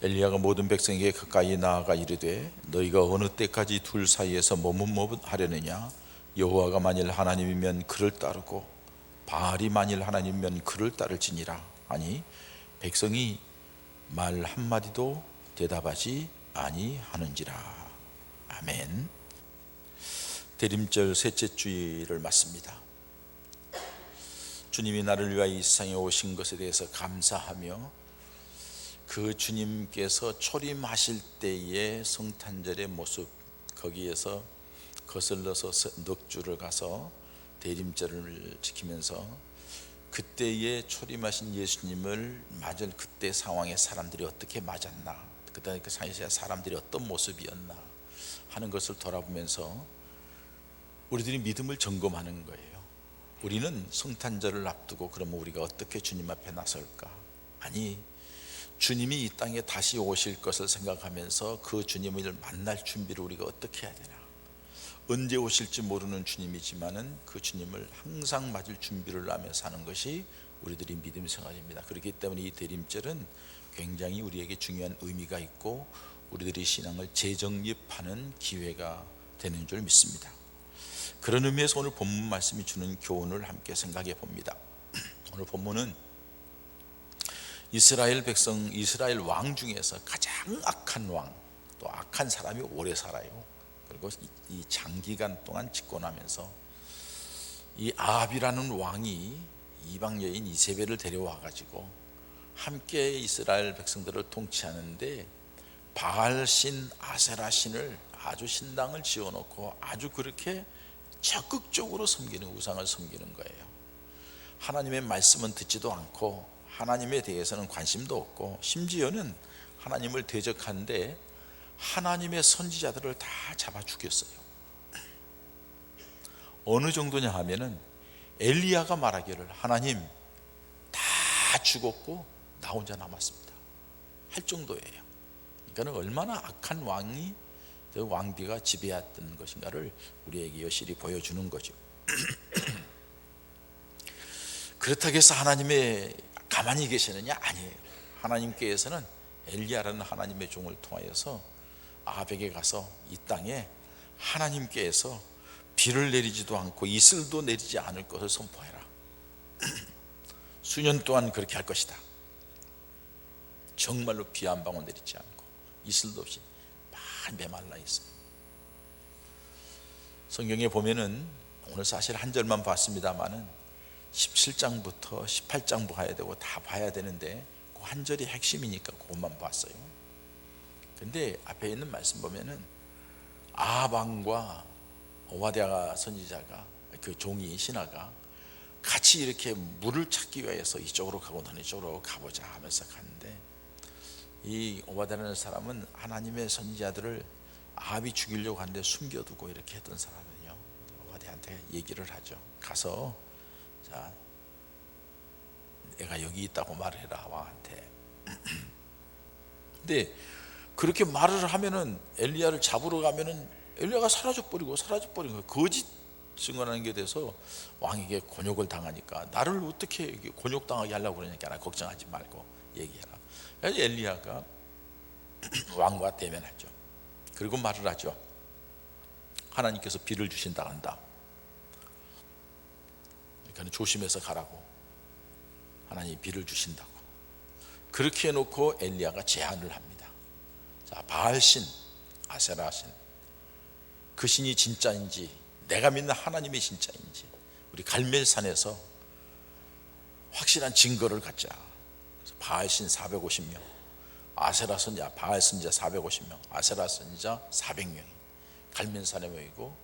엘리야가 모든 백성에게 가까이 나아가 이르되 너희가 어느 때까지 둘 사이에서 머뭇머뭇하려느냐. 여호와가 만일 하나님이면 그를 따르고 바알이 만일 하나님이면 그를 따를지니라 하니 백성이 말 한마디도 대답하지 아니하는지라. 아멘. 대림절 셋째 주일을 맞습니다. 주님이 나를 위하여 이 세상에 오신 것에 대해서 감사하며 그 주님께서 초림하실 때의 성탄절의 모습, 거기에서 거슬러서 넉 주를 가서 대림절을 지키면서 그때의 초림하신 예수님을 맞을 그때 상황에 사람들이 어떻게 맞았나, 그때 그 사이에 사람들이 어떤 모습이었나 하는 것을 돌아보면서 우리들이 믿음을 점검하는 거예요. 우리는 성탄절을 앞두고 그러면 우리가 어떻게 주님 앞에 나설까? 아니, 주님이 이 땅에 다시 오실 것을 생각하면서 그 주님을 만날 준비를 우리가 어떻게 해야 되나. 언제 오실지 모르는 주님이지만은 그 주님을 항상 맞을 준비를 하며 사는 것이 우리들이 믿음 생활입니다. 그렇기 때문에 이 대림절은 굉장히 우리에게 중요한 의미가 있고 우리들이 신앙을 재정립하는 기회가 되는 줄 믿습니다. 그런 의미에서 오늘 본문 말씀이 주는 교훈을 함께 생각해 봅니다. 오늘 본문은 이스라엘 백성, 이스라엘 왕 중에서 가장 악한 왕, 또 악한 사람이 오래 살아요. 그리고 이 장기간 동안 집권하면서 이 아합이라는 왕이 이방 여인 이세벨을 데려와 가지고 함께 이스라엘 백성들을 통치하는데 바알신, 아세라신을 아주 신당을 지어놓고 아주 그렇게 적극적으로 섬기는, 우상을 섬기는 거예요. 하나님의 말씀은 듣지도 않고 하나님에 대해서는 관심도 없고 심지어는 하나님을 대적하는데 하나님의 선지자들을 다 잡아 죽였어요. 어느 정도냐 하면은 엘리야가 말하기를 하나님 다 죽었고 나 혼자 남았습니다 할 정도예요. 그러니까 얼마나 악한 왕이, 그 왕비가 지배했던 것인가를 우리에게 여실히 보여주는 거죠. 그렇다고 해서 하나님의 가만히 계시느냐? 아니에요. 하나님께서는 엘리야라는 하나님의 종을 통하여서 아합에게 가서 이 땅에 하나님께서 비를 내리지도 않고 이슬도 내리지 않을 것을 선포해라. 수년 동안 그렇게 할 것이다. 정말로 비 한 방울 내리지 않고 이슬도 없이 메말라 있어요. 성경에 보면은 오늘 사실 한 절만 봤습니다만은 17장부터 18장 봐야 되고 다 봐야 되는데 그 한 절이 핵심이니까 그것만 봤어요. 근데 앞에 있는 말씀 보면은 아합 왕과 오바댜 선지자가, 그 종이 신하가 같이 이렇게 물을 찾기 위해서 이쪽으로 가고 너는 이쪽으로 가보자 하면서 갔는데 이 오바댜라는 사람은 하나님의 선지자들을 아합이 죽이려고 하는데 숨겨두고 이렇게 했던 사람은요, 오바댜한테 얘기를 하죠. 가서 자, 내가 여기 있다고 말해라 왕한테. 근데 그렇게 말을 하면은 엘리야를 잡으러 가면은 엘리야가 사라져버리고 거예요. 거짓 증언하는 게 돼서 왕에게 곤욕을 당하니까 나를 어떻게 곤욕당하게 하려고 그러니까 나 걱정하지 말고 얘기해라. 그래서 엘리야가 왕과 대면하죠. 그리고 말을 하죠. 하나님께서 비를 주신다 한다. 그러니까 조심해서 가라고. 하나님이 비를 주신다고. 그렇게 해놓고 엘리야가 제안을 합니다. 자, 바알신, 아세라신, 그 신이 진짜인지 내가 믿는 하나님이 진짜인지 우리 갈멜산에서 확실한 증거를 갖자. 그래서 바알신 450명, 아세라 선지자, 바알 선지자 450명, 아세라 선지자 400명이 갈멜산에 모이고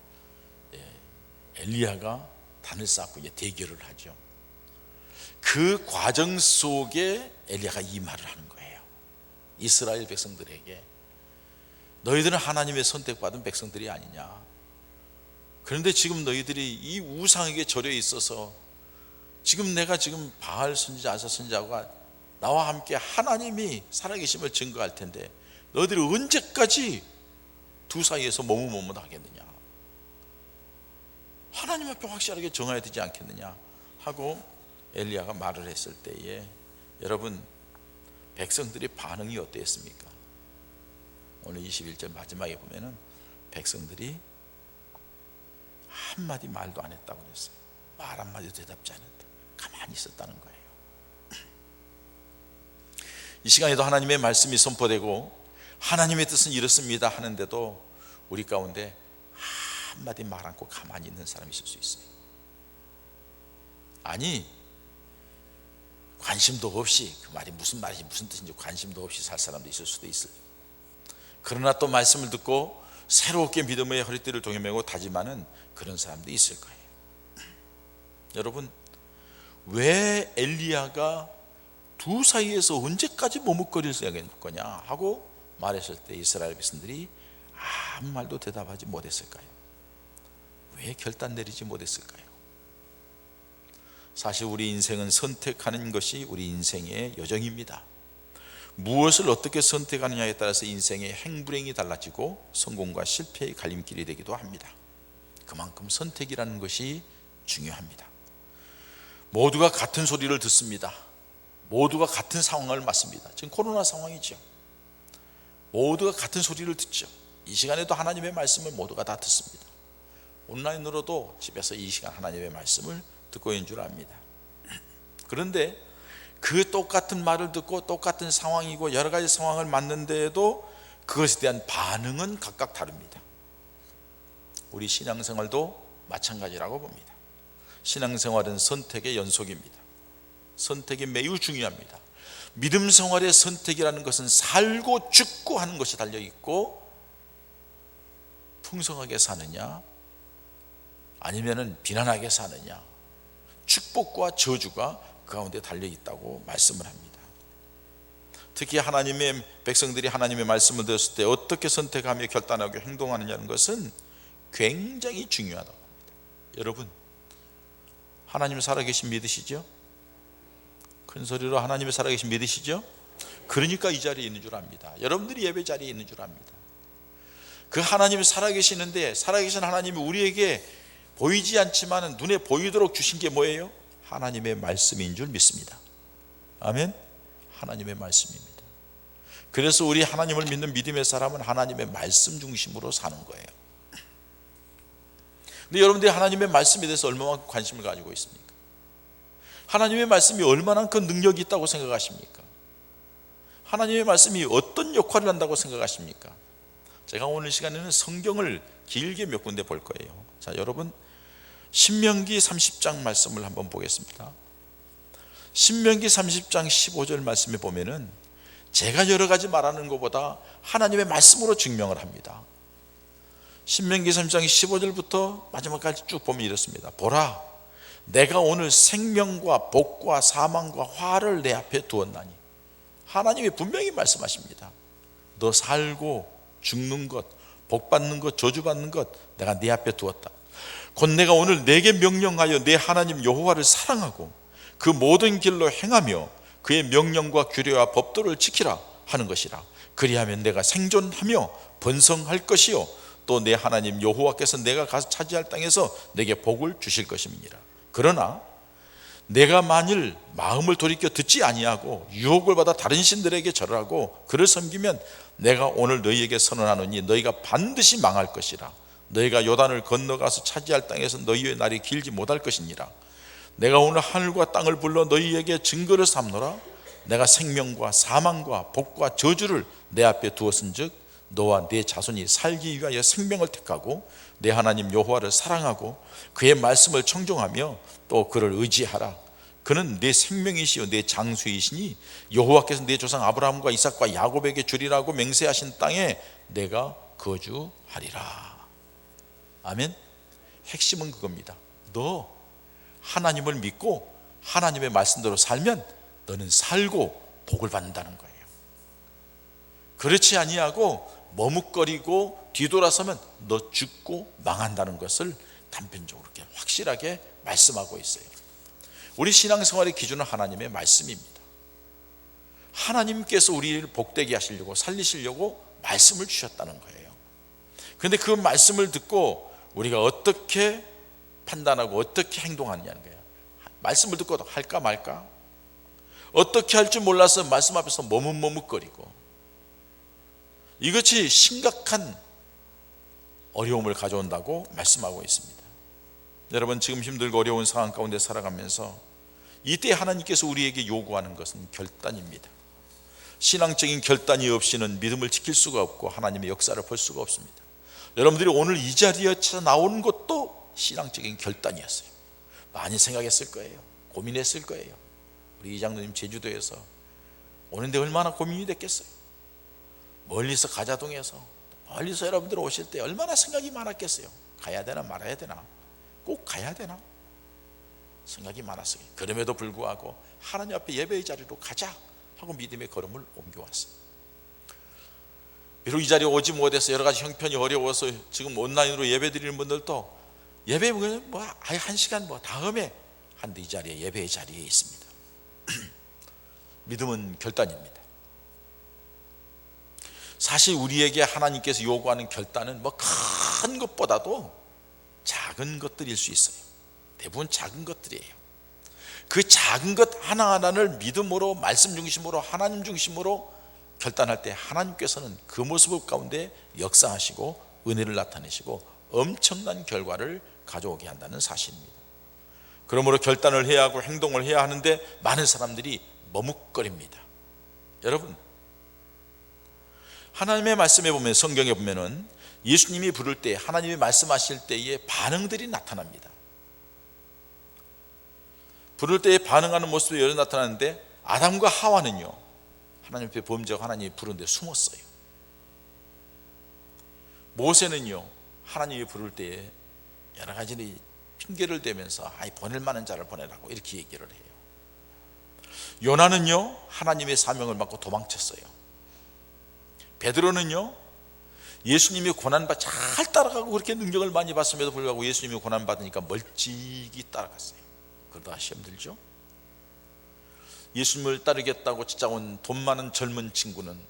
엘리야가 단을 쌓고 이제 대결을 하죠. 그 과정 속에 엘리야가 이 말을 하는 거예요. 이스라엘 백성들에게 너희들은 하나님의 선택받은 백성들이 아니냐. 그런데 지금 너희들이 이 우상에게 절여 있어서 지금 내가 지금 바알 선지자, 아사 선지자가 나와 함께 하나님이 살아계심을 증거할 텐데 너희들이 언제까지 두 사이에서 머뭇머뭇하겠느냐. 하나님 앞에 확실하게 정해야 되지 않겠느냐 하고 엘리야가 말을 했을 때에 여러분 백성들의 반응이 어땠습니까? 오늘 21절 마지막에 보면은 백성들이 한마디 말도 안 했다고 그랬어요. 말 한마디도 대답지 않았다. 가만히 있었다는 거예요. 이 시간에도 하나님의 말씀이 선포되고 하나님의 뜻은 이렇습니다 하는데도 우리 가운데 한마디 말 않고 가만히 있는 사람이 있을 수 있어요. 아니, 관심도 없이, 그 말이 무슨 말인지 무슨 뜻인지 관심도 없이 살 사람도 있을 수도 있어요. 그러나 또 말씀을 듣고 새롭게 믿음의 허리띠를 동여매고 다짐하는 그런 사람도 있을 거예요. 여러분, 왜 엘리야가 두 사이에서 언제까지 머뭇거릴 거냐 하고 말했을 때 이스라엘 백성들이 아무 말도 대답하지 못했을까요? 왜 결단 내리지 못했을까요? 사실 우리 인생은 선택하는 것이 우리 인생의 여정입니다. 무엇을 어떻게 선택하느냐에 따라서 인생의 행불행이 달라지고 성공과 실패의 갈림길이 되기도 합니다. 그만큼 선택이라는 것이 중요합니다. 모두가 같은 소리를 듣습니다. 모두가 같은 상황을 맞습니다. 지금 코로나 상황이죠. 모두가 같은 소리를 듣죠. 이 시간에도 하나님의 말씀을 모두가 다 듣습니다. 온라인으로도 집에서 이 시간 하나님의 말씀을 듣고 있는 줄 압니다. 그런데 그 똑같은 말을 듣고 똑같은 상황이고 여러 가지 상황을 맞는데도 그것에 대한 반응은 각각 다릅니다. 우리 신앙생활도 마찬가지라고 봅니다. 신앙생활은 선택의 연속입니다. 선택이 매우 중요합니다. 믿음 생활의 선택이라는 것은 살고 죽고 하는 것이 달려있고, 풍성하게 사느냐 아니면 비난하게 사느냐, 축복과 저주가 그 가운데 달려있다고 말씀을 합니다. 특히 하나님의 백성들이 하나님의 말씀을 들었을 때 어떻게 선택하며 결단하고 행동하느냐는 것은 굉장히 중요하다고 합니다. 여러분, 하나님 살아계신 믿으시죠? 큰 소리로 하나님의 살아계신 믿으시죠? 그러니까 이 자리에 있는 줄 압니다. 여러분들이 예배 자리에 있는 줄 압니다. 그 하나님이 살아계시는데, 살아계신 하나님이 우리에게 보이지 않지만 눈에 보이도록 주신 게 뭐예요? 하나님의 말씀인 줄 믿습니다. 아멘. 하나님의 말씀입니다. 그래서 우리 하나님을 믿는 믿음의 사람은 하나님의 말씀 중심으로 사는 거예요. 근데 여러분들이 하나님의 말씀에 대해서 얼마나 관심을 가지고 있습니까? 하나님의 말씀이 얼마나 큰 능력이 있다고 생각하십니까? 하나님의 말씀이 어떤 역할을 한다고 생각하십니까? 제가 오늘 시간에는 성경을 길게 몇 군데 볼 거예요. 자, 여러분, 신명기 30장 말씀을 한번 보겠습니다. 신명기 30장 15절 말씀에 보면은 제가 여러 가지 말하는 것보다 하나님의 말씀으로 증명을 합니다. 신명기 30장 15절부터 마지막까지 쭉 보면 이렇습니다. 보라, 내가 오늘 생명과 복과 사망과 화를 내 앞에 두었나니. 하나님이 분명히 말씀하십니다. 너 살고 죽는 것, 복받는 것, 저주받는 것 내가 네 앞에 두었다. 곧 내가 오늘 내게 명령하여 내 하나님 여호와를 사랑하고 그 모든 길로 행하며 그의 명령과 규례와 법도를 지키라 하는 것이라. 그리하면 내가 생존하며 번성할 것이요 또 내 하나님 여호와께서 내가 가서 차지할 땅에서 내게 복을 주실 것임이니라. 그러나 내가 만일 마음을 돌이켜 듣지 아니하고 유혹을 받아 다른 신들에게 절하고 그를 섬기면 내가 오늘 너희에게 선언하노니 너희가 반드시 망할 것이라. 너희가 요단을 건너가서 차지할 땅에서 너희의 날이 길지 못할 것이니라. 내가 오늘 하늘과 땅을 불러 너희에게 증거를 삼노라. 내가 생명과 사망과 복과 저주를 내 앞에 두었은즉 너와 네 자손이 살기 위하여 생명을 택하고 내 하나님 여호와를 사랑하고 그의 말씀을 청종하며 또 그를 의지하라. 그는 내 생명이시요 내 장수이시니 여호와께서 내 조상 아브라함과 이삭과 야곱에게 주리라고 맹세하신 땅에 내가 거주하리라. 아멘. 핵심은 그겁니다. 너 하나님을 믿고 하나님의 말씀대로 살면 너는 살고 복을 받는다는 거예요. 그렇지 아니하고 머뭇거리고 뒤돌아서면 너 죽고 망한다는 것을 단편적으로 이렇게 확실하게 말씀하고 있어요. 우리 신앙생활의 기준은 하나님의 말씀입니다. 하나님께서 우리를 복되게 하시려고 살리시려고 말씀을 주셨다는 거예요. 그런데 그 말씀을 듣고 우리가 어떻게 판단하고 어떻게 행동하느냐는 거예요. 말씀을 듣고 할까 말까, 어떻게 할 줄 몰라서 말씀 앞에서 머뭇머뭇거리고, 이것이 심각한 어려움을 가져온다고 말씀하고 있습니다. 여러분, 지금 힘들고 어려운 상황 가운데 살아가면서 이때 하나님께서 우리에게 요구하는 것은 결단입니다. 신앙적인 결단이 없이는 믿음을 지킬 수가 없고 하나님의 역사를 볼 수가 없습니다. 여러분들이 오늘 이 자리에 나오는 것도 신앙적인 결단이었어요. 많이 생각했을 거예요. 고민했을 거예요. 우리 이장로님 제주도에서 오는데 얼마나 고민이 됐겠어요. 멀리서 가자동에서 멀리서 여러분들 오실 때 얼마나 생각이 많았겠어요. 가야 되나 말아야 되나, 꼭 가야 되나 생각이 많았어요. 그럼에도 불구하고 하나님 앞에 예배의 자리로 가자 하고 믿음의 걸음을 옮겨왔어요. 비록 이 자리에 오지 못해서 여러 가지 형편이 어려워서 지금 온라인으로 예배 드리는 분들도 예배 아예 1시간 다음에 한데 이 자리에, 예배의 자리에 있습니다. 믿음은 결단입니다. 사실 우리에게 하나님께서 요구하는 결단은 큰 것보다도 작은 것들일 수 있어요. 대부분 작은 것들이에요. 그 작은 것 하나하나를 믿음으로, 말씀 중심으로, 하나님 중심으로 결단할 때 하나님께서는 그 모습 가운데 역사하시고 은혜를 나타내시고 엄청난 결과를 가져오게 한다는 사실입니다. 그러므로 결단을 해야 하고 행동을 해야 하는데 많은 사람들이 머뭇거립니다. 여러분, 하나님의 말씀에 보면, 성경에 보면은 예수님이 부를 때, 하나님이 말씀하실 때의 반응들이 나타납니다. 부를 때에 반응하는 모습이 여러 나타나는데, 아담과 하와는요, 하나님 앞에 범죄하고 하나님이 부르는데 숨었어요. 모세는요, 하나님이 부를 때에 여러 가지 핑계를 대면서 보낼 만한 자를 보내라고 이렇게 얘기를 해요. 요나는요, 하나님의 사명을 받고 도망쳤어요. 베드로는요, 예수님이 고난받아 잘 따라가고 그렇게 능력을 많이 받음에도 불구하고 예수님이 고난받으니까 멀찍이 따라갔어요. 그러다가 시험 들죠. 예수님을 따르겠다고 찾아온 돈 많은 젊은 친구는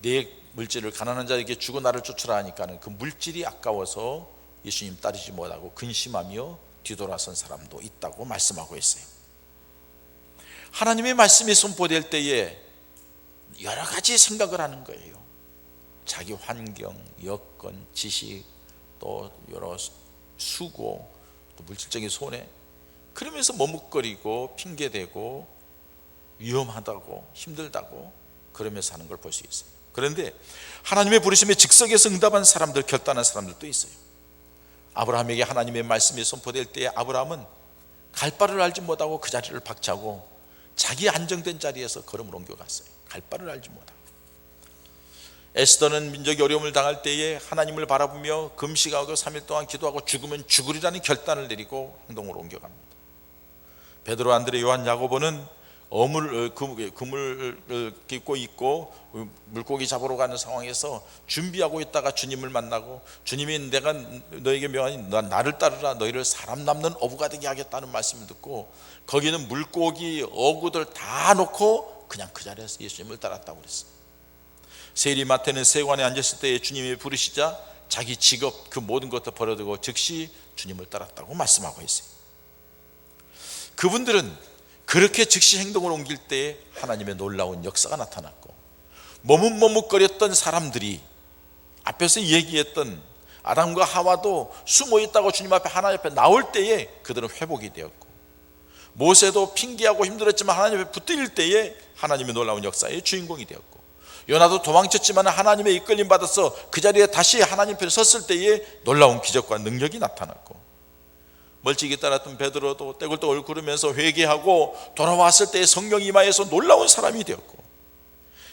내 물질을 가난한 자에게 주고 나를 쫓으라 하니까는 그 물질이 아까워서 예수님 따르지 못하고 근심하며 뒤돌아선 사람도 있다고 말씀하고 있어요. 하나님의 말씀이 선포될 때에 여러 가지 생각을 하는 거예요. 자기 환경, 여건, 지식, 또 여러 수고, 또 물질적인 손해, 그러면서 머뭇거리고 핑계대고 위험하다고 힘들다고 그러면서 하는 걸 볼 수 있어요. 그런데 하나님의 부르심에 즉석에서 응답한 사람들, 결단한 사람들도 있어요. 아브라함에게 하나님의 말씀이 선포될 때에 아브라함은 갈 바를 알지 못하고 그 자리를 박차고 자기 안정된 자리에서 걸음을 옮겨갔어요. 갈 바를 알지 못하고. 에스더는 민족이 어려움을 당할 때에 하나님을 바라보며 금식하고 3일 동안 기도하고 죽으면 죽으리라는 결단을 내리고 행동으로 옮겨갑니다. 베드로, 안드레, 요한, 야고보는 그물을 깃고 있고 물고기 잡으러 가는 상황에서 준비하고 있다가 주님을 만나고, 주님이 내가 너에게 명하니 나를 따르라, 너희를 사람 남는 어부가 되게 하겠다는 말씀을 듣고 거기는 물고기, 어구들 다 놓고 그냥 그 자리에서 예수님을 따랐다고 그랬어요. 세리마태는 세관에 앉았을 때 주님이 부르시자 자기 직업, 그 모든 것도 버려두고 즉시 주님을 따랐다고 말씀하고 있어요. 그분들은 그렇게 즉시 행동을 옮길 때에 하나님의 놀라운 역사가 나타났고, 머뭇머뭇거렸던 사람들이 앞에서 얘기했던 아담과 하와도 숨어있다고 주님 앞에, 하나님 앞에 나올 때에 그들은 회복이 되었고, 모세도 핑계하고 힘들었지만 하나님 앞에 붙들 때에 하나님의 놀라운 역사의 주인공이 되었고, 요나도 도망쳤지만 하나님의 이끌림 받아서 그 자리에 다시 하나님 편에 섰을 때에 놀라운 기적과 능력이 나타났고, 멀찍이 따랐던 베드로도 떼굴떼굴 구르면서 회개하고 돌아왔을 때에 성령 임하여서 놀라운 사람이 되었고,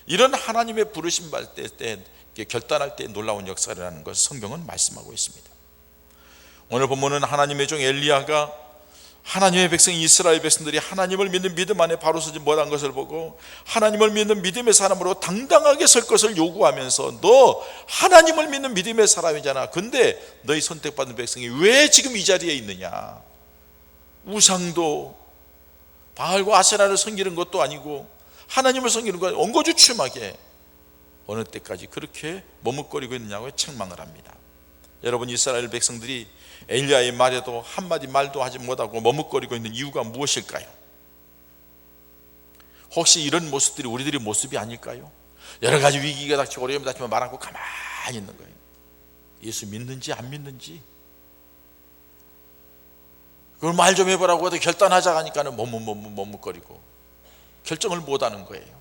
이런 하나님의 부르심 받을 때 결단할 때 놀라운 역사를 하는 것을 성경은 말씀하고 있습니다. 오늘 본문은 하나님의 종 엘리야가 하나님의 백성 이스라엘 백성들이 하나님을 믿는 믿음 안에 바로 서지 못한 것을 보고 하나님을 믿는 믿음의 사람으로 당당하게 설 것을 요구하면서, 너 하나님을 믿는 믿음의 사람이잖아. 근데 너희 선택받은 백성이 왜 지금 이 자리에 있느냐? 우상도 바알과 아세라를 섬기는 것도 아니고 하나님을 섬기는 것, 엉거주춤하게 어느 때까지 그렇게 머뭇거리고 있느냐고 책망을 합니다. 여러분, 이스라엘 백성들이 엘리야의 말에도 한마디 말도 하지 못하고 머뭇거리고 있는 이유가 무엇일까요? 혹시 이런 모습들이 우리들의 모습이 아닐까요? 여러 가지 위기가 닥치고 어려움이 닥치면 말 않고 가만히 있는 거예요. 예수 믿는지 안 믿는지 그걸 말 좀 해보라고 해도 결단하자 하니까는 머뭇거리고 결정을 못하는 거예요.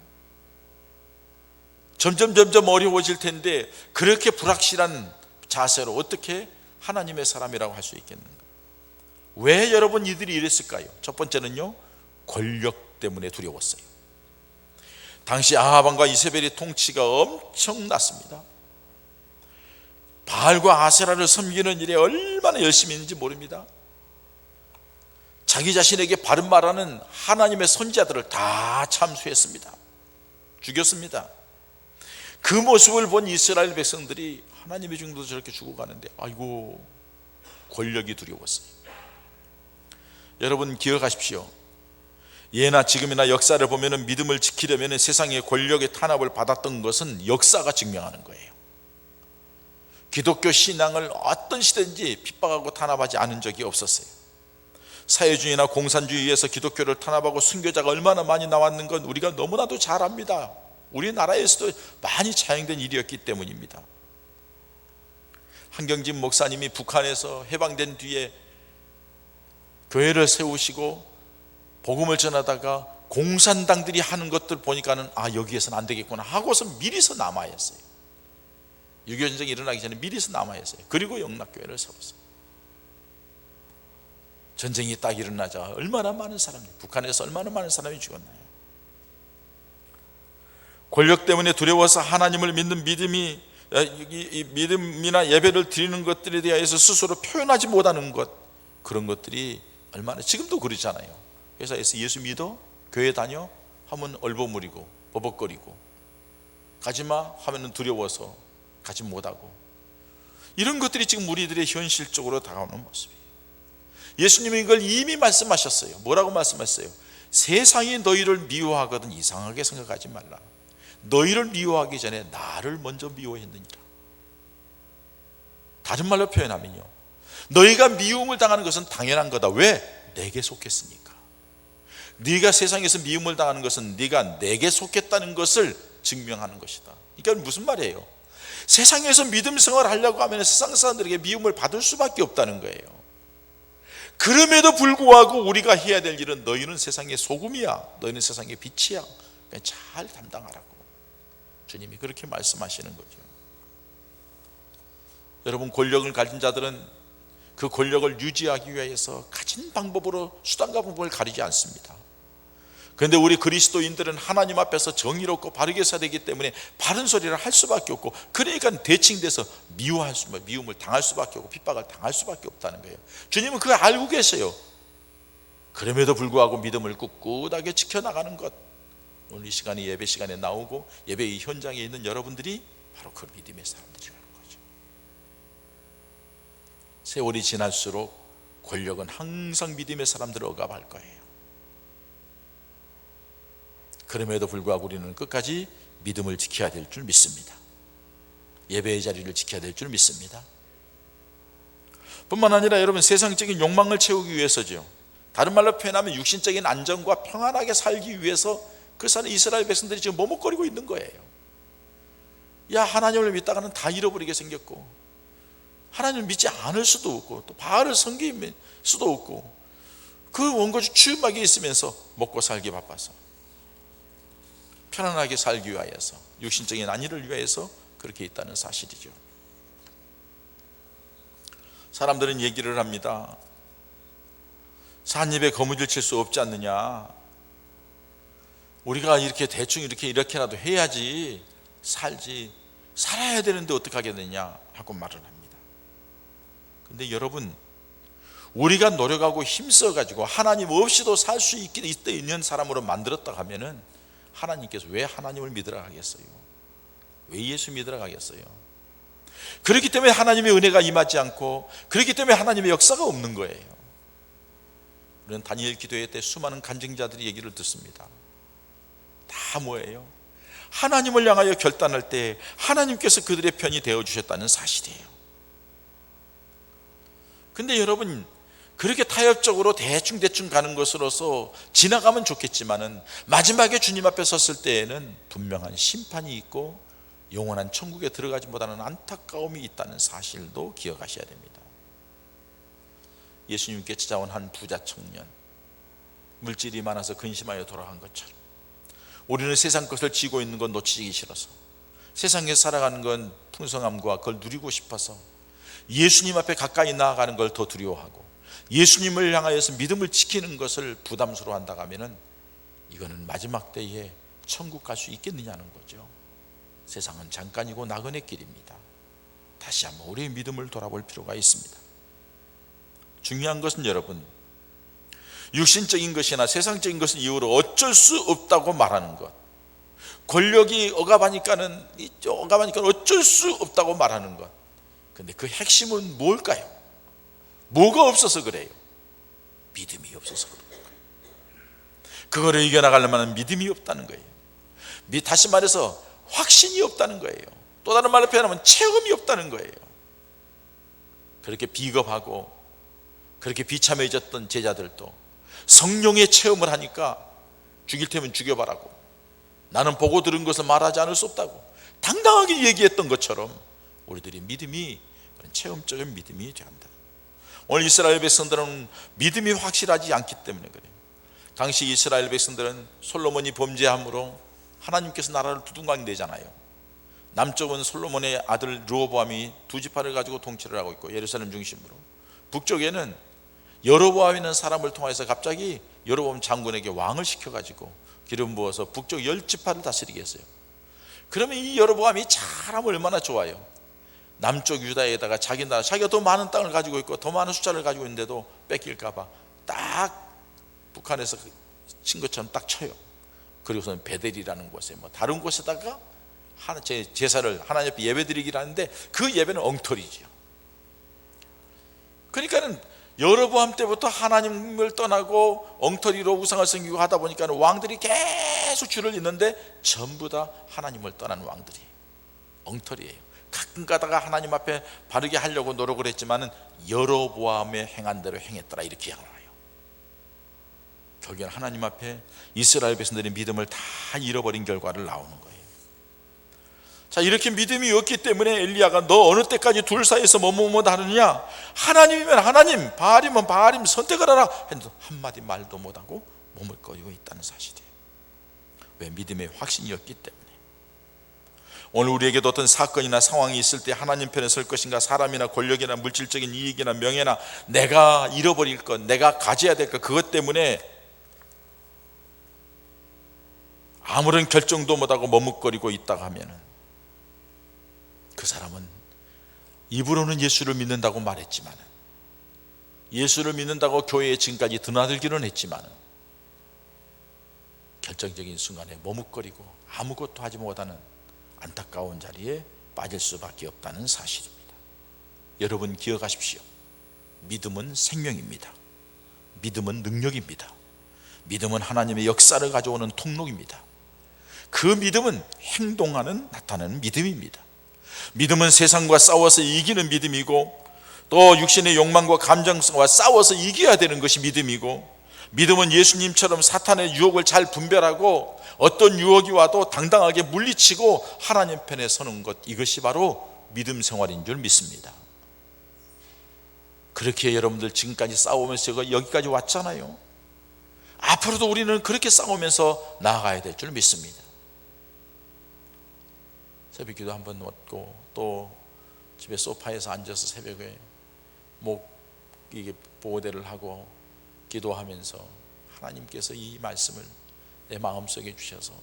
점점 어려워질 텐데 그렇게 불확실한 자세로 어떻게 하나님의 사람이라고 할 수 있겠는가? 왜 여러분 이들이 이랬을까요? 첫 번째는요, 권력 때문에 두려웠어요. 당시 아합 왕과 이세벨의 통치가 엄청났습니다. 바알과 아세라를 섬기는 일에 얼마나 열심히 있는지 모릅니다. 자기 자신에게 바른 말하는 하나님의 선지자들을 다 참수했습니다. 죽였습니다. 그 모습을 본 이스라엘 백성들이 하나님의 중도 저렇게 죽어가는데 아이고, 권력이 두려웠어요. 여러분 기억하십시오. 예나 지금이나 역사를 보면 믿음을 지키려면 세상의 권력의 탄압을 받았던 것은 역사가 증명하는 거예요. 기독교 신앙을 어떤 시대든지 핍박하고 탄압하지 않은 적이 없었어요. 사회주의나 공산주의에서 기독교를 탄압하고 순교자가 얼마나 많이 나왔는 건 우리가 너무나도 잘 압니다. 우리나라에서도 많이 차용된 일이었기 때문입니다. 한경진 목사님이 북한에서 해방된 뒤에 교회를 세우시고 복음을 전하다가 공산당들이 하는 것들 보니까는 여기에서는 안 되겠구나 하고서 미리서 남아야 했어요. 6.25 전쟁이 일어나기 전에 미리서 남아야 했어요. 그리고 영락교회를 세웠어요. 전쟁이 딱 일어나자 얼마나 많은 사람이, 북한에서 얼마나 많은 사람이 죽었나요? 권력 때문에 두려워서 하나님을 믿는 믿음이나 예배를 드리는 것들에 대해서 스스로 표현하지 못하는 것, 그런 것들이 얼마나, 지금도 그렇잖아요. 회사에서 예수 믿어? 교회 다녀? 하면 얼버무리고 버벅거리고, 가지마 하면 두려워서 가지 못하고, 이런 것들이 지금 우리들의 현실적으로 다가오는 모습이에요. 예수님이 이걸 이미 말씀하셨어요. 뭐라고 말씀하셨어요? 세상이 너희를 미워하거든 이상하게 생각하지 말라. 너희를 미워하기 전에 나를 먼저 미워했느니라. 다른 말로 표현하면요, 너희가 미움을 당하는 것은 당연한 거다. 왜? 내게 속했으니까. 네가 세상에서 미움을 당하는 것은 네가 내게 속했다는 것을 증명하는 것이다. 그러니까 무슨 말이에요? 세상에서 믿음 생활을 하려고 하면 세상 사람들에게 미움을 받을 수밖에 없다는 거예요. 그럼에도 불구하고 우리가 해야 될 일은 너희는 세상의 소금이야, 너희는 세상의 빛이야, 그러니까 잘 담당하라고 주님이 그렇게 말씀하시는 거죠. 여러분, 권력을 가진 자들은 그 권력을 유지하기 위해서 가진 방법으로 수단과 방법을 가리지 않습니다. 그런데 우리 그리스도인들은 하나님 앞에서 정의롭고 바르게 살아야 되기 때문에 바른 소리를 할 수밖에 없고, 그러니까 대칭돼서 미움을 당할 수밖에 없고 핍박을 당할 수밖에 없다는 거예요. 주님은 그걸 알고 계세요. 그럼에도 불구하고 믿음을 꿋꿋하게 지켜나가는 것, 오늘 이 시간에 예배 시간에 나오고 예배의 현장에 있는 여러분들이 바로 그 믿음의 사람들이라는 거죠. 세월이 지날수록 권력은 항상 믿음의 사람들을 억압할 거예요. 그럼에도 불구하고 우리는 끝까지 믿음을 지켜야 될 줄 믿습니다. 예배의 자리를 지켜야 될 줄 믿습니다. 뿐만 아니라 여러분, 세상적인 욕망을 채우기 위해서죠. 다른 말로 표현하면 육신적인 안정과 평안하게 살기 위해서 그 사람 이스라엘 백성들이 지금 머뭇거리고 있는 거예요. 야, 하나님을 믿다가는 다 잃어버리게 생겼고, 하나님을 믿지 않을 수도 없고, 또 바알을 섬길 수도 없고, 그 원고지 추임막에 있으면서 먹고 살기 바빠서, 편안하게 살기 위하여서, 육신적인 안위를 위해서 그렇게 있다는 사실이죠. 사람들은 얘기를 합니다. 산입에 거무줄 칠 수 없지 않느냐, 우리가 이렇게 대충 이렇게라도 해야지 살아야 되는데 어떻게 하게 되냐 하고 말을 합니다. 그런데 여러분, 우리가 노력하고 힘써가지고 하나님 없이도 살 수 있는 사람으로 만들었다 하면은 하나님께서 왜 하나님을 믿으라 하겠어요? 왜 예수 믿으라 하겠어요? 그렇기 때문에 하나님의 은혜가 임하지 않고, 그렇기 때문에 하나님의 역사가 없는 거예요. 우리는 다니엘 기도회 때 수많은 간증자들이 얘기를 듣습니다. 다 뭐예요? 하나님을 향하여 결단할 때 하나님께서 그들의 편이 되어주셨다는 사실이에요. 근데 여러분, 그렇게 타협적으로 대충 가는 것으로서 지나가면 좋겠지만은 마지막에 주님 앞에 섰을 때에는 분명한 심판이 있고 영원한 천국에 들어가지 못하는 안타까움이 있다는 사실도 기억하셔야 됩니다. 예수님께 찾아온 한 부자 청년, 물질이 많아서 근심하여 돌아간 것처럼 우리는 세상 것을 쥐고 있는 건 놓치기 싫어서, 세상에서 살아가는 건 풍성함과 그걸 누리고 싶어서 예수님 앞에 가까이 나아가는 걸 더 두려워하고 예수님을 향하여서 믿음을 지키는 것을 부담스러워한다고 하면은 이거는 마지막 때에 천국 갈 수 있겠느냐는 거죠. 세상은 잠깐이고 나그네 길입니다. 다시 한번 우리의 믿음을 돌아볼 필요가 있습니다. 중요한 것은 여러분, 육신적인 것이나 세상적인 것을 이유로 어쩔 수 없다고 말하는 것, 권력이 억압하니까는 어쩔 수 없다고 말하는 것, 근데 그 핵심은 뭘까요? 뭐가 없어서 그래요? 믿음이 없어서 그래요. 그거를 이겨나가려면 믿음이 없다는 거예요. 다시 말해서 확신이 없다는 거예요. 또 다른 말로 표현하면 체험이 없다는 거예요. 그렇게 비겁하고 그렇게 비참해졌던 제자들도 성령의 체험을 하니까 죽일 테면 죽여봐라고, 나는 보고 들은 것을 말하지 않을 수 없다고 당당하게 얘기했던 것처럼 우리들의 믿음이 그런 체험적인 믿음이 돼야 한다. 오늘 이스라엘 백성들은 믿음이 확실하지 않기 때문에 그래요. 당시 이스라엘 백성들은 솔로몬이 범죄함으로 하나님께서 나라를 두둥강 내잖아요. 남쪽은 솔로몬의 아들 르호보암이 두 지파를 가지고 통치를 하고 있고 예루살렘 중심으로, 북쪽에는 여로보암이라는 사람을 통해서 갑자기 여로보암 장군에게 왕을 시켜가지고 기름 부어서 북쪽 10지파를 다스리게 했어요. 그러면 이 여로보암이 잘하면 얼마나 좋아요. 남쪽 유다에다가 자기 나라, 자기가 더 많은 땅을 가지고 있고 더 많은 숫자를 가지고 있는데도 뺏길까봐 딱 북한에서 친 것처럼 딱 쳐요. 그리고서는 베델이라는 곳에 다른 곳에다가 제사를 하나님 앞에 예배드리기를 하는데 그 예배는 엉터리죠. 그러니까는 여로보암 때부터 하나님을 떠나고 엉터리로 우상을 섬기고 하다 보니까 왕들이 계속 줄을 잇는데 전부 다 하나님을 떠난 왕들이 엉터리예요. 가끔 가다가 하나님 앞에 바르게 하려고 노력을 했지만은 여로보암의 행한 대로 행했더라, 이렇게 나와요. 결국엔 하나님 앞에 이스라엘 백성들의 믿음을 다 잃어버린 결과를 나오는 거예요. 자, 이렇게 믿음이 없기 때문에 엘리야가 너 어느 때까지 둘 사이에서 뭐뭐뭐 하느냐, 하나님이면 하나님, 바알이면 바알임 선택을 하라 했는데 한마디 말도 못하고 머뭇거리고 있다는 사실이에요. 왜? 믿음의 확신이 없기 때문에. 오늘 우리에게도 어떤 사건이나 상황이 있을 때 하나님 편에 설 것인가, 사람이나 권력이나 물질적인 이익이나 명예나 내가 잃어버릴 것, 내가 가져야 될 것, 그것 때문에 아무런 결정도 못하고 머뭇거리고 있다고 하면 그 사람은 입으로는 예수를 믿는다고 말했지만, 예수를 믿는다고 교회에 지금까지 드나들기는 했지만 결정적인 순간에 머뭇거리고 아무것도 하지 못하는 안타까운 자리에 빠질 수밖에 없다는 사실입니다. 여러분 기억하십시오. 믿음은 생명입니다. 믿음은 능력입니다. 믿음은 하나님의 역사를 가져오는 통로입니다. 그 믿음은 행동하는, 나타나는 믿음입니다. 믿음은 세상과 싸워서 이기는 믿음이고, 또 육신의 욕망과 감정과 싸워서 이겨야 되는 것이 믿음이고, 믿음은 예수님처럼 사탄의 유혹을 잘 분별하고 어떤 유혹이 와도 당당하게 물리치고 하나님 편에 서는 것, 이것이 바로 믿음 생활인 줄 믿습니다. 그렇게 여러분들 지금까지 싸우면서 여기까지 왔잖아요. 앞으로도 우리는 그렇게 싸우면서 나아가야 될 줄 믿습니다. 새벽기도 한번 먹고 또 집에 소파에서 앉아서 새벽에 이게 보호대를 하고 기도하면서 하나님께서 이 말씀을 내 마음속에 주셔서,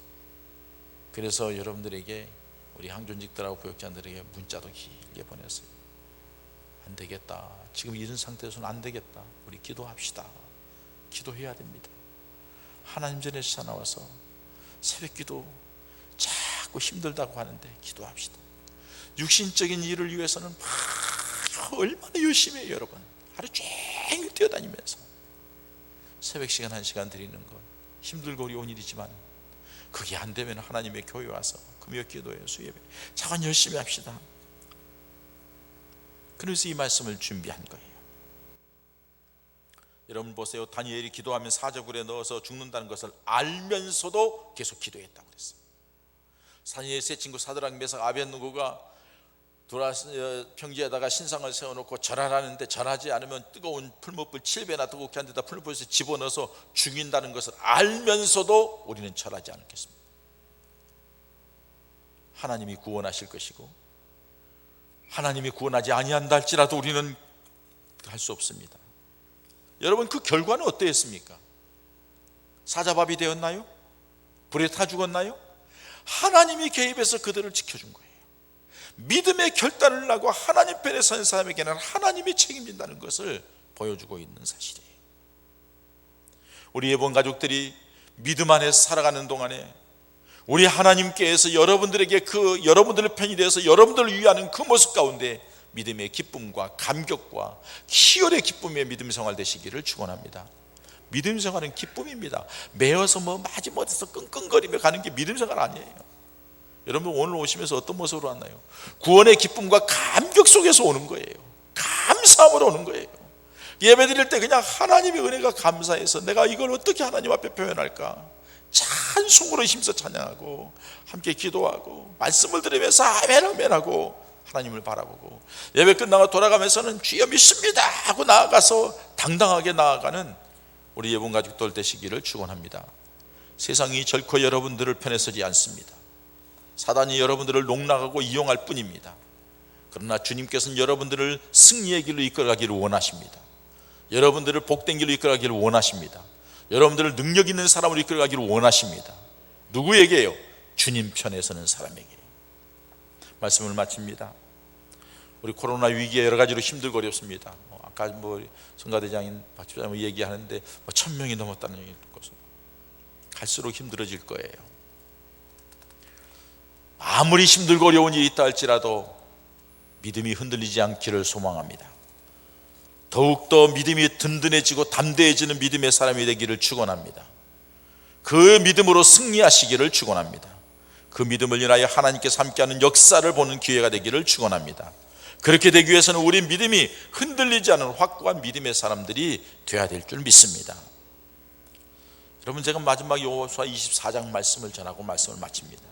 그래서 여러분들에게, 우리 항존직들하고 부역자들에게 문자도 길게 보냈어요. 안 되겠다, 지금 이런 상태에서는 안 되겠다, 우리 기도합시다. 기도해야 됩니다. 하나님 전에 나와서 새벽기도 자꾸 힘들다고 하는데 기도합시다. 육신적인 일을 위해서는 얼마나 열심히 해요. 여러분 하루 종일 뛰어다니면서 새벽 시간 1시간 드리는 건 힘들고 어려운 일이지만, 그게 안 되면 하나님의 교회 와서 금요 기도회, 수예배 자관 열심히 합시다. 그래서 이 말씀을 준비한 거예요. 여러분 보세요. 다니엘이 기도하면 사자굴에 넣어서 죽는다는 것을 알면서도 계속 기도했다고 그랬어요. 다니엘 세 친구 사드락 메삭 아벳느고가 평지에다가 신상을 세워놓고 절하라는데 절하지 않으면 뜨거운 풀무불 7배나 뜨겁게 한 데다 풀무불에서 집어넣어서 죽인다는 것을 알면서도 우리는 절하지 않겠습니다. 하나님이 구원하실 것이고 하나님이 구원하지 아니한다 할지라도 우리는 할 수 없습니다. 여러분, 그 결과는 어떠했습니까? 사자밥이 되었나요? 불에 타 죽었나요? 하나님이 개입해서 그들을 지켜준 거예요. 믿음의 결단을 하고 하나님 편에 선 사람에게는 하나님이 책임진다는 것을 보여주고 있는 사실이에요. 우리 예본 가족들이 믿음 안에서 살아가는 동안에 우리 하나님께서 여러분들에게 여러분들의 편이 되어서 여러분들을 위하는 그 모습 가운데 믿음의 기쁨과 감격과 희열의 기쁨의 믿음 생활 되시기를 축원합니다. 믿음 생활은 기쁨입니다. 매어서 마지못해서 끙끙거리며 가는 게 믿음 생활 아니에요. 여러분, 오늘 오시면서 어떤 모습으로 왔나요? 구원의 기쁨과 감격 속에서 오는 거예요. 감사함으로 오는 거예요. 예배 드릴 때 그냥 하나님의 은혜가 감사해서 내가 이걸 어떻게 하나님 앞에 표현할까? 찬송으로 힘써 찬양하고 함께 기도하고 말씀을 들으면서 아멘 아멘 하고 하나님을 바라보고 예배 끝나고 돌아가면서는 주여 믿습니다 하고 나아가서 당당하게 나아가는 우리 예본 가족들 되시기를 축원합니다. 세상이 결코 여러분들을 편에 서지 않습니다. 사단이 여러분들을 농락하고 이용할 뿐입니다. 그러나 주님께서는 여러분들을 승리의 길로 이끌어가기를 원하십니다. 여러분들을 복된 길로 이끌어가기를 원하십니다. 여러분들을 능력 있는 사람으로 이끌어가기를 원하십니다. 누구에게요? 주님 편에 서는 사람에게. 말씀을 마칩니다. 우리 코로나 위기에 여러 가지로 힘들고 어렵습니다. 아까 성가대장인 박 집사님 얘기하는데 1000명이 넘었다는 것은 갈수록 힘들어질 거예요. 아무리 힘들고 어려운 일이 있다 할지라도 믿음이 흔들리지 않기를 소망합니다. 더욱더 믿음이 든든해지고 담대해지는 믿음의 사람이 되기를 축원합니다. 그 믿음으로 승리하시기를 축원합니다. 그 믿음을 인하여 하나님께서 함께하는 역사를 보는 기회가 되기를 축원합니다. 그렇게 되기 위해서는 우리 믿음이 흔들리지 않은 확고한 믿음의 사람들이 되어야 될 줄 믿습니다. 여러분, 제가 마지막 여호수아 24장 말씀을 전하고 말씀을 마칩니다.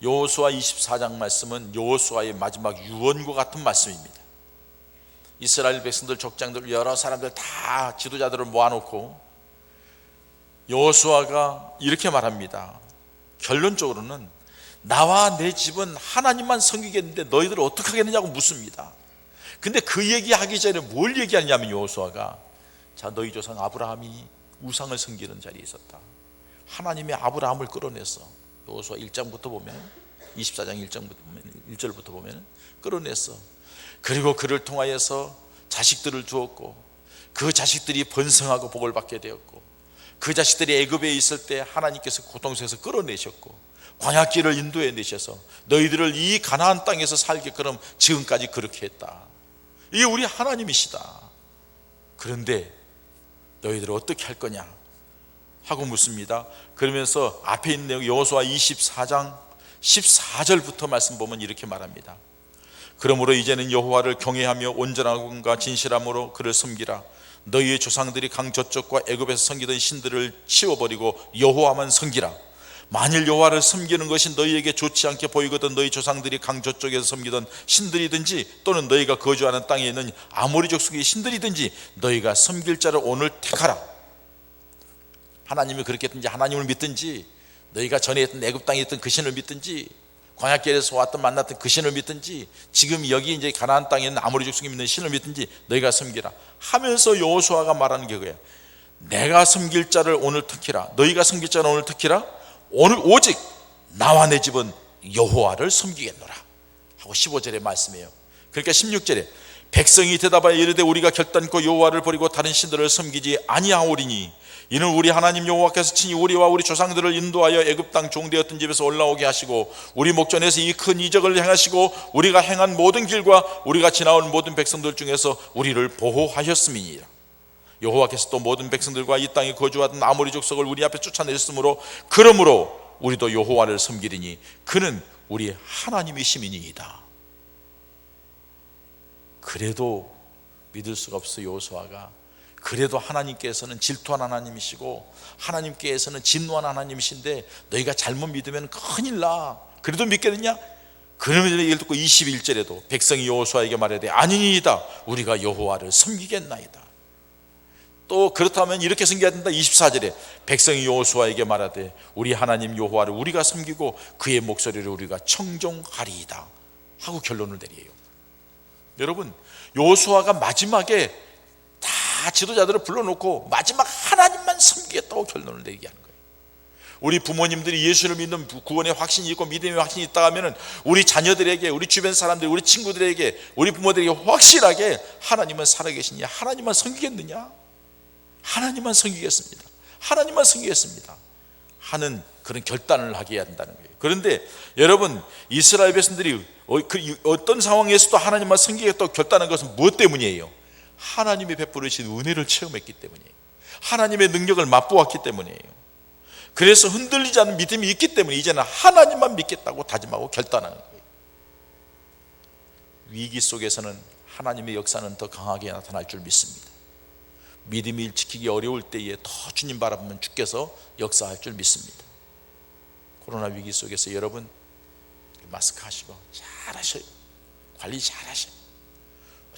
여호수아 24장 말씀은 여호수아의 마지막 유언과 같은 말씀입니다. 이스라엘 백성들, 족장들, 여러 사람들 다 지도자들을 모아놓고 여호수아가 이렇게 말합니다. 결론적으로는 나와 내 집은 하나님만 섬기겠는데 너희들 어떻게 하겠느냐고 묻습니다. 근데 그 얘기하기 전에 뭘 얘기하냐면 여호수아가 너희 조상 아브라함이 우상을 섬기는 자리에 있었다. 하나님이 아브라함을 끌어내서 여호수아 1장부터 보면 24장 1절부터 보면 끌어냈어. 그리고 그를 통하여서 자식들을 주었고 그 자식들이 번성하고 복을 받게 되었고 그 자식들이 애굽에 있을 때 하나님께서 고통 속에서 끌어내셨고 광야길을 인도해 내셔서 너희들을 이 가나안 땅에서 살게끔 지금까지 그렇게 했다. 이게 우리 하나님이시다. 그런데 너희들 어떻게 할 거냐 하고 묻습니다. 그러면서 앞에 있는 내용 여호수아 24장 14절부터 말씀 보면 이렇게 말합니다. 그러므로 이제는 여호와를 경외하며 온전함과 진실함으로 그를 섬기라. 너희의 조상들이 강 저쪽과 애굽에서 섬기던 신들을 치워버리고 여호와만 섬기라. 만일 여호와를 섬기는 것이 너희에게 좋지 않게 보이거든 너희 조상들이 강 저쪽에서 섬기던 신들이든지 또는 너희가 거주하는 땅에 있는 아모리 족속의 신들이든지 너희가 섬길 자를 오늘 택하라. 하나님이 그렇게 했든지 하나님을 믿든지 너희가 전에 했던 애굽 땅에 있던 그 신을 믿든지 광야길에서 왔던 만났던 그 신을 믿든지 지금 여기 이제 가나안 땅에 있는 아모리 족속이 믿는 신을 믿든지 너희가 섬기라 하면서 여호수아가 말하는 게 그거예요. 내가 섬길 자를 오늘 택하라. 너희가 섬길 자를 오늘 택하라. 오늘 오직 나와 내 집은 여호와를 섬기겠노라 하고 15절에 말씀해요. 그러니까 16절에 백성이 대답하여 이르되 우리가 결단코 여호와를 버리고 다른 신들을 섬기지 아니하오리니 이는 우리 하나님 여호와께서 친히 우리와 우리 조상들을 인도하여 애굽 땅 종되었던 집에서 올라오게 하시고 우리 목전에서 이 큰 이적을 행하시고 우리가 행한 모든 길과 우리가 지나온 모든 백성들 중에서 우리를 보호하셨음이니라. 여호와께서 또 모든 백성들과 이 땅에 거주하던 아모리 족속을 우리 앞에 쫓아내셨으므로 그러므로 우리도 여호와를 섬기리니 그는 우리 하나님이심이니이다. 그래도 믿을 수가 없어. 여호수아가 그래도 하나님께서는 질투한 하나님이시고 하나님께서는 진노한 하나님이신데 너희가 잘못 믿으면 큰일 나. 그래도 믿겠느냐? 그러면 얘기를 듣고 21절에도 백성이 여호수아에게 말하되 아니니이다, 우리가 여호와를 섬기겠나이다. 또 그렇다면 이렇게 섬겨야 된다. 24절에 백성이 여호수아에게 말하되 우리 하나님 여호와를 우리가 섬기고 그의 목소리를 우리가 청종하리이다 하고 결론을 내려요. 여러분, 여호수아가 마지막에 다 지도자들을 불러놓고 마지막 하나님만 섬기겠다고 결론을 내리게 하는 거예요. 우리 부모님들이 예수를 믿는 구원의 확신이 있고 믿음의 확신이 있다 하면은 우리 자녀들에게, 우리 주변 사람들, 우리 친구들에게, 우리 부모들에게 확실하게 하나님은 살아계시냐, 하나님만 섬기겠느냐, 하나님만 섬기겠습니다, 하나님만 섬기겠습니다 하는 그런 결단을 하게 해야 한다는 거예요. 그런데 여러분, 이스라엘 백성들이 어떤 상황에서도 하나님만 섬기겠다고 결단한 것은 무엇 때문이에요? 하나님이 베풀으신 은혜를 체험했기 때문이에요. 하나님의 능력을 맛보았기 때문이에요. 그래서 흔들리지 않는 믿음이 있기 때문에 이제는 하나님만 믿겠다고 다짐하고 결단하는 거예요. 위기 속에서는 하나님의 역사는 더 강하게 나타날 줄 믿습니다. 믿음이 지키기 어려울 때에 더 주님 바라보면 주께서 역사할 줄 믿습니다. 코로나 위기 속에서 여러분 마스크 하시고 잘 하셔요. 관리 잘 하셔요.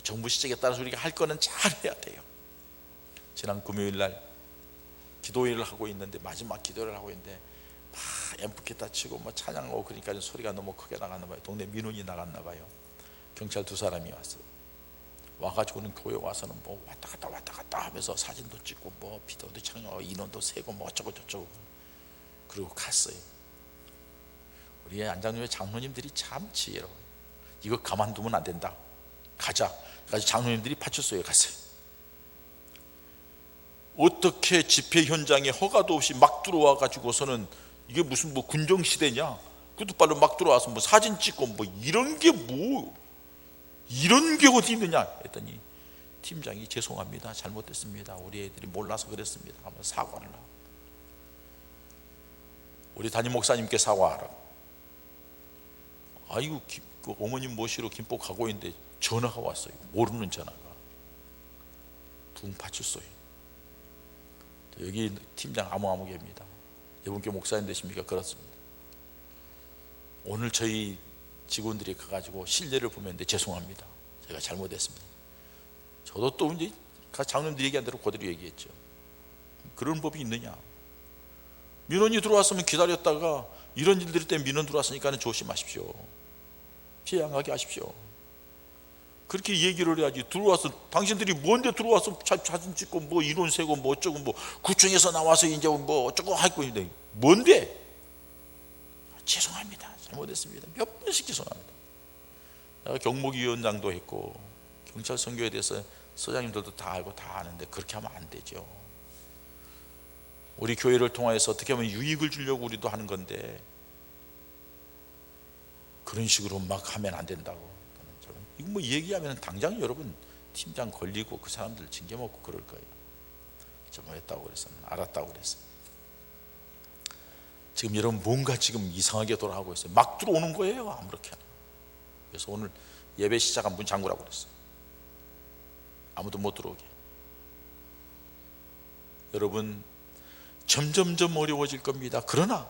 정부 시책에 따라서 우리가 할 거는 잘 해야 돼요. 지난 금요일 날 기도회를 하고 있는데, 마지막 기도를 하고 있는데 막 앰프 기타 치고 뭐 찬양하고 그러니까 소리가 너무 크게 나갔나 봐요. 동네 민원이 나갔나 봐요. 경찰 2사람이 왔어요. 와가지고는 교회 와서는 뭐 왔다 갔다 하면서 사진도 찍고 뭐 비디오도 촬영하고 인원도 세고 뭐 어쩌고 저쩌고 그리고 갔어요. 우리 안장로의 장로님들이 참 지혜로워요. 이거 가만두면 안 된다, 가자. 그래서 장로님들이 파출소에 갔어요. 어떻게 집회 현장에 허가도 없이 막 들어와 가지고서는 이게 무슨 뭐 군정 시대냐? 그것도 막 들어와서 뭐 사진 찍고 뭐 이런 게 어디 있느냐 했더니 팀장이 죄송합니다, 잘못됐습니다, 우리 애들이 몰라서 그랬습니다 하면 사과를 하고, 우리 담임 목사님께 사과하라고. 아이고, 그 어머님 모시러 김포 가고 있는데 전화가 왔어요. 모르는 전화가. 둥파출소에. 여기 팀장 아무개입니다. 여분께 목사님 되십니까? 그렇습니다. 오늘 저희 직원들이 가가지고 실례를 보면 죄송합니다, 제가 잘못했습니다. 저도 또 이제 장로님들이 얘기한 대로 그대로 얘기했죠. 그런 법이 있느냐? 민원이 들어왔으면 기다렸다가 이런 일들 때문에 민원 들어왔으니까 조심하십시오, 피해 안 가게 하십시오, 그렇게 얘기를 해야지. 들어와서 당신들이 뭔데 들어와서 사진 찍고 뭐 인원 세고 뭐 어쩌고 뭐 구청에서 나와서 이제 뭐 어쩌고 하고 있는데 뭔데? 죄송합니다, 잘못했습니다, 몇 번씩 죄송합니다. 내가 경목위원장도 했고 경찰 선교에 대해서 서장님들도 다 알고 다 아는데 그렇게 하면 안 되죠. 우리 교회를 통해서 어떻게 하면 유익을 주려고 우리도 하는 건데 그런 식으로 막 하면 안 된다고. 이거 뭐 얘기하면 당장 여러분 팀장 걸리고 그 사람들 징계 먹고 그럴 거예요. 저 뭐 했다고 그랬어, 알았다고 그랬어. 지금 여러분 뭔가 지금 이상하게 돌아가고 있어요. 막 들어오는 거예요, 아무렇게나. 그래서 오늘 예배 시작한 문 잠그라고 그랬어요. 아무도 못 들어오게. 여러분 점점점 어려워질 겁니다. 그러나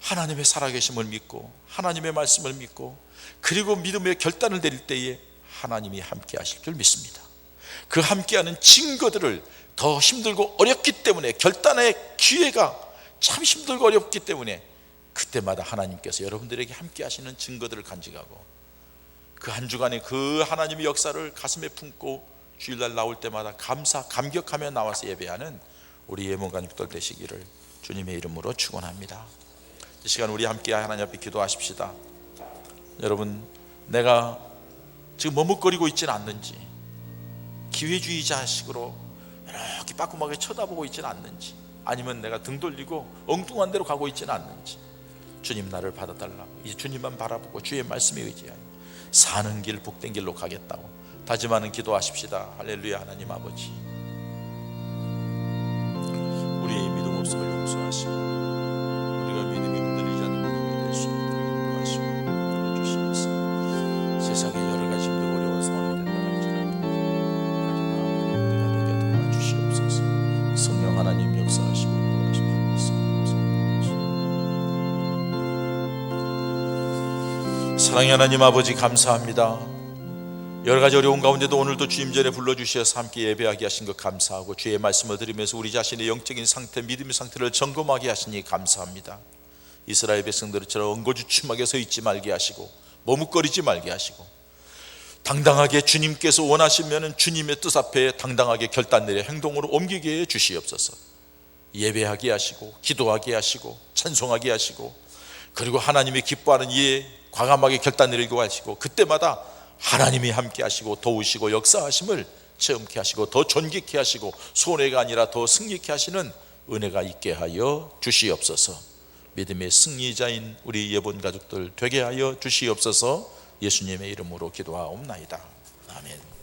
하나님의 살아계심을 믿고 하나님의 말씀을 믿고 그리고 믿음의 결단을 내릴 때에 하나님이 함께 하실 줄 믿습니다. 그 함께하는 증거들을 더 힘들고 어렵기 때문에, 결단의 기회가 참 힘들고 어렵기 때문에 그때마다 하나님께서 여러분들에게 함께 하시는 증거들을 간직하고 그 한 주간의 그 하나님의 역사를 가슴에 품고 주일날 나올 때마다 감격하며 나와서 예배하는 우리 예문관님들 되시기를 주님의 이름으로 축원합니다. 이 시간 우리 함께 하나님 앞에 기도하십시다. 여러분, 내가 지금 머뭇거리고 있지는 않는지, 기회주의자식으로 이렇게 빠꾸하게 쳐다보고 있지는 않는지, 아니면 내가 등 돌리고 엉뚱한 데로 가고 있지는 않는지, 주님 나를 받아달라고 이제 주님만 바라보고 주의 말씀에 의지하여 사는 길 복된 길로 가겠다고 다짐하는 기도하십시다. 할렐루야. 하나님 아버지, 우리의 믿음 없음을 용서하시고 우리가 믿음이 흔들리지 않는 믿음이 될 수 있도록 인도하시고 주시옵소서. 세상에 여러 가지 힘들고 어려운 상황이 된다 할지라도 우리가 되게 도와주시옵소서. 사랑의 하나님 아버지, 감사합니다. 여러 가지 어려운 가운데도 오늘도 주님 전에 불러주셔서 함께 예배하게 하신 것 감사하고, 주의 말씀을 들으면서 우리 자신의 영적인 상태, 믿음의 상태를 점검하게 하시니 감사합니다. 이스라엘 백성들처럼 엉거주춤하게 서 있지 말게 하시고, 머뭇거리지 말게 하시고, 당당하게 주님께서 원하시면 주님의 뜻 앞에 당당하게 결단 내려 행동으로 옮기게 해 주시옵소서. 예배하게 하시고, 기도하게 하시고, 찬송하게 하시고, 그리고 하나님이 기뻐하는 이에 과감하게 결단 내리고 하시고, 그때마다 하나님이 함께 하시고 도우시고 역사하심을 체험케 하시고, 더 존귀케 하시고, 손해가 아니라 더 승리케 하시는 은혜가 있게 하여 주시옵소서. 믿음의 승리자인 우리 예본 가족들 되게 하여 주시옵소서. 예수님의 이름으로 기도하옵나이다. 아멘.